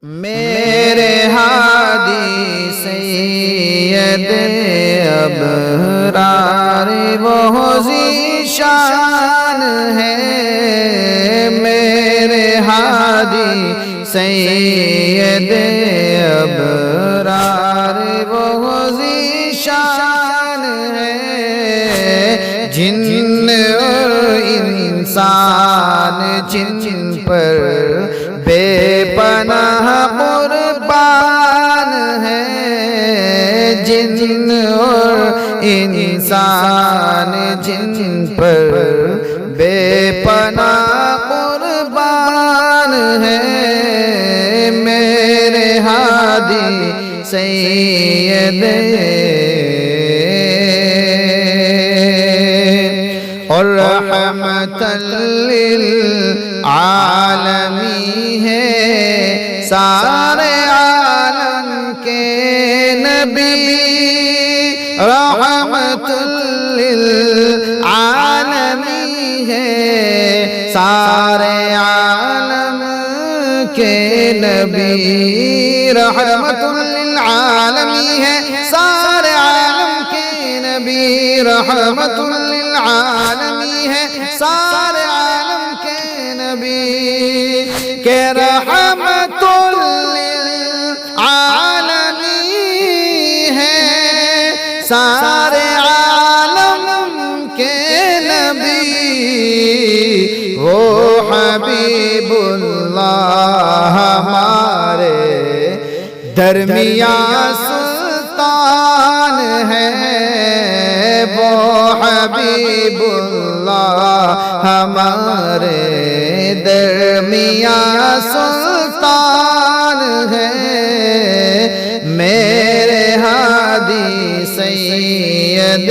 میرے ہادی سید ابرار وہ ذیشان ہے، میرے ہادی سید ابرار وہ ذیشان ہے، جن اور انسان جن پر بے پناہ قربان ہے، جن اور انسان جن پر بے پناہ قربان ہے، میرے ہادی سید اور رحمت للعالمین ہے، سارے عالم کے نبی، رحمت للعالمین ہے، سارے عالم کے نبی، رحمت للعالمین ہے، سارے عالم کے نبی، رحمت للعالمین ہے، سارے عالم کے نبی، کہ رحمت للعالمین ہے، سارے عالم کے نبی، وہ حبیب اللہ ہمارے درمیان سلطان ہے، وہ حبیب اللہ ہمارے درمیان سلطان ہے، میرے ہادی سید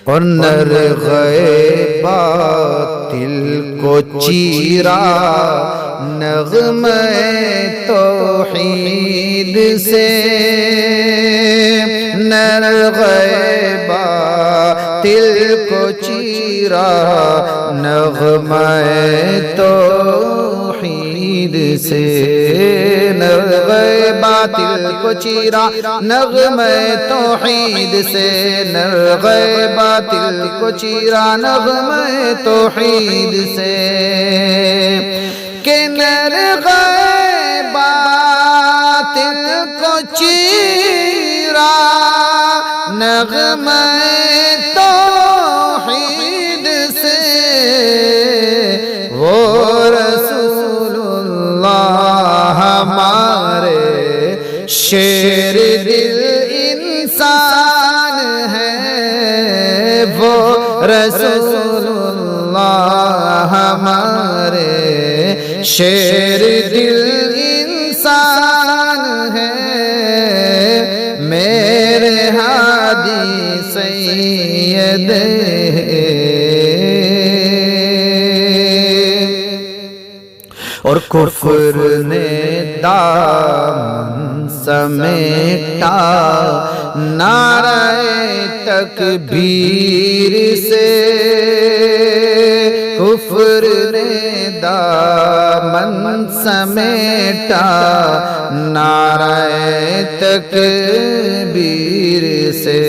اور نرغے باطل کو چیرا نغمہ توحید سے، نرغے باطل کو چیرا نغمہ توحید سے، نرغے باطل کو چیرا نغمہ توحید سے، نرغے باطل کو چیرا نغمہ توحید سے، کہ نرغے باطل کو چیرا نغمہ توحید سے، وہ رسول اللہ ہمارے شیر دل انسان ہے، وہ رسول اللہ ہمارے شیر دل انسان ہے، میرے ہادی سید اور کفر نے دامن سمیٹا نعرہ تکبیر سے، کفر نے دامن سمیٹا نعرہ تکبیر سے،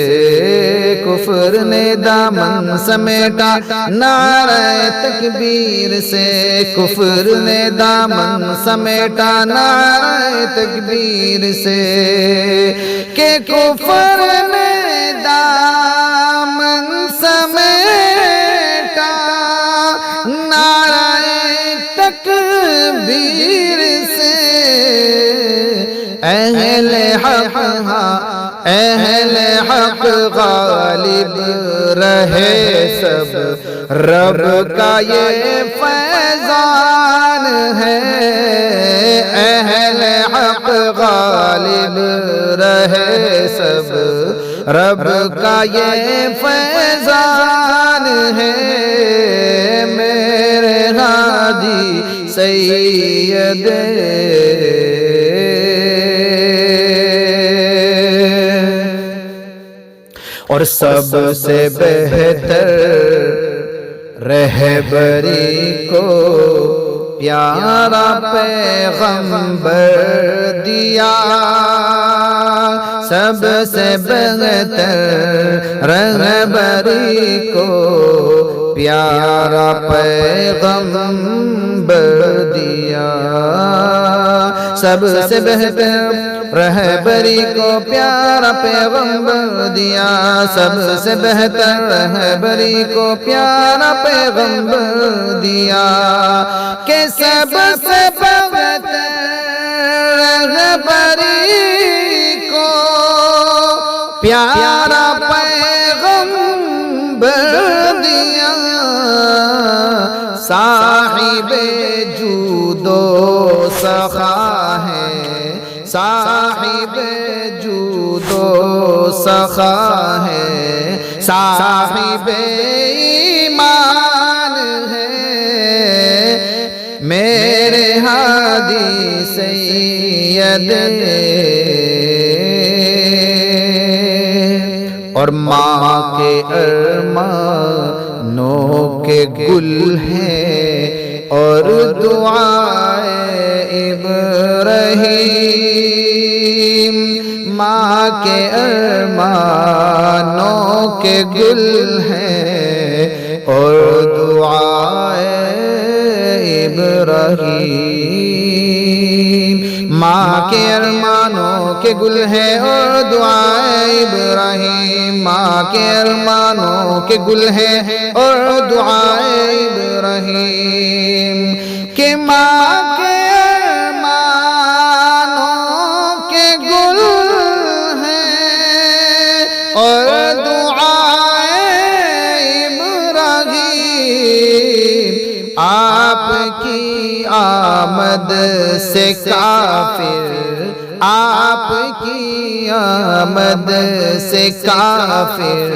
کفر نے دامن سمیٹا نعرہ تکبیر سے، کفر نے دامن سمیٹا نعرہ تکبیر سے، کہ کفر نے دامن سمیٹا نعرہ تکبیر سے، اہل حق اہل حق غالب رہے سب، رب کا یہ فیضان ہے، اہل حق غالب رہے سب، رب کا یہ فیضان ہے، میرے ہادی سید اور سب سے بہتر رہبری کو پیارا پیغمبر دیا، سب سے بہتر رہبری کو پیارا پیغمبر دیا، سب سے بہتر رہبری کو پیارا پیغمبر دیا، سب سے بہتر رہبری کو پیارا پیغمبر دیا، کہ سب سے بہتر رہبری کو پیارا پیغمبر دیا، صاحب جود و سخا ہے، صاحب جود و سخا ہے، صاحب ایمان ہے، میرے ہادی سید اور ماں کے ارمانوں کے گل ہیں اور دعائے ابراہیم، ماں کے ارمانوں کے گل ہیں اور دعائے ابراہیم، ماں کے ارمانوں کے گل ہے اور دعائے ابراہیم، ماں کے ارمانوں کے گل ہے اور دعائے ابراہیم، کہ ماں کے ارمانوں کے گل ہیں اور دعائے ابراہیم، آپ کی آمد سے کافر، آپ کی آمد سے کافر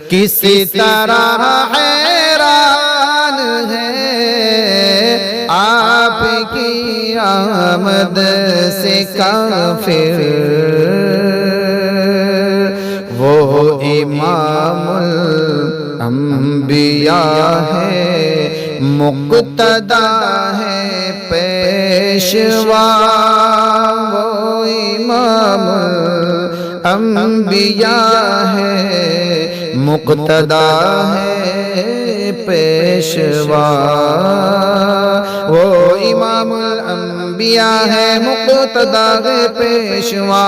کسی طرح حیران ہے، آپ کی آمد سے کافر، وہ امام الانبیاء ہے، مقتدا ہے پیشوا، وہ امام الانبیاء ہے، مقتدا ہے پیشوا، وہ امام الانبیاء ہے، مقتدا ہے پیشوا،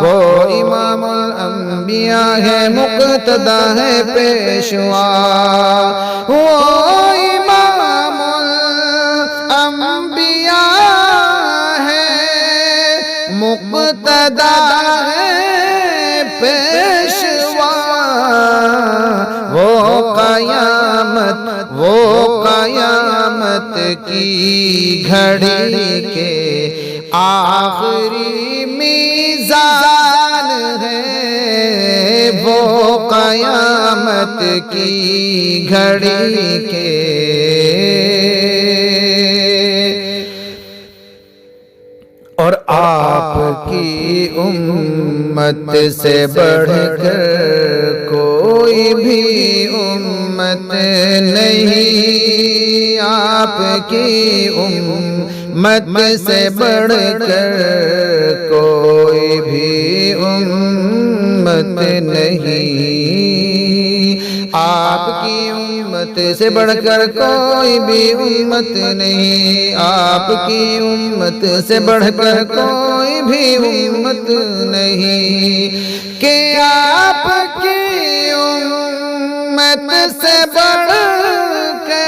وہ امام الانبیاء ہے، مقتدا ہے پیشوا، وہ امام الانبیاء ہے، مقتدا ہے پیشوا، وہ قیامت کی گھڑی کے آخری میزان ہے، وہ قیامت کی گھڑی کے اور آپ کی امت سے بڑھ کر کوئی بھی امت نہیں، آپ کی امت سے بڑھ کر کوئی بھی امت نہیں، آپ کی امت سے بڑھ کر کوئی بھی امت نہیں، آپ کی امت سے بڑھ کر کوئی بھی امت نہیں، کہ آپ کی امت سے بڑھ کر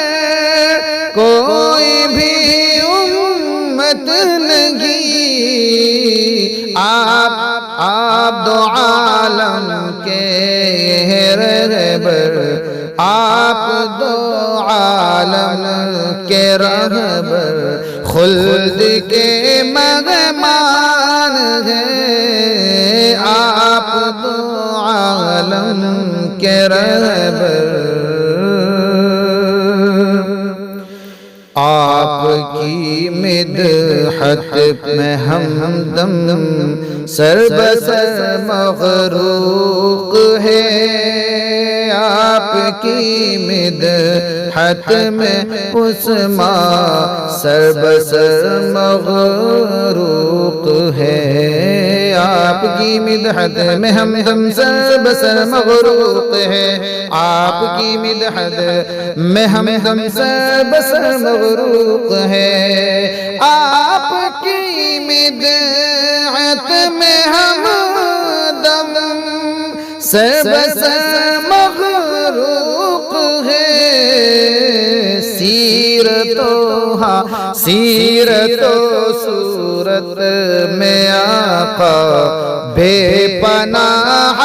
کوئی بھی امت نہیں، آپ دو عالم کے رہبر، آپ دو عالم کے رہبر، خلد کے مہمان ہیں، آپ دو عالم کے رہبر، آپ کی مدحت میں ہمدم سر بسر مغروق ہے، آپ کی مدحت میں عثمان سر بسر مغروق ہے، آپ کی مدحت میں ہمدم سر بسر مغروق ہے، آپ کی مدحت میں ہمدم سر بسر مغروق ہے، آپ کی مدحت میں ہمدم سر بسر مغروق ہے، سیرت و صورت میں آقا بے پناہ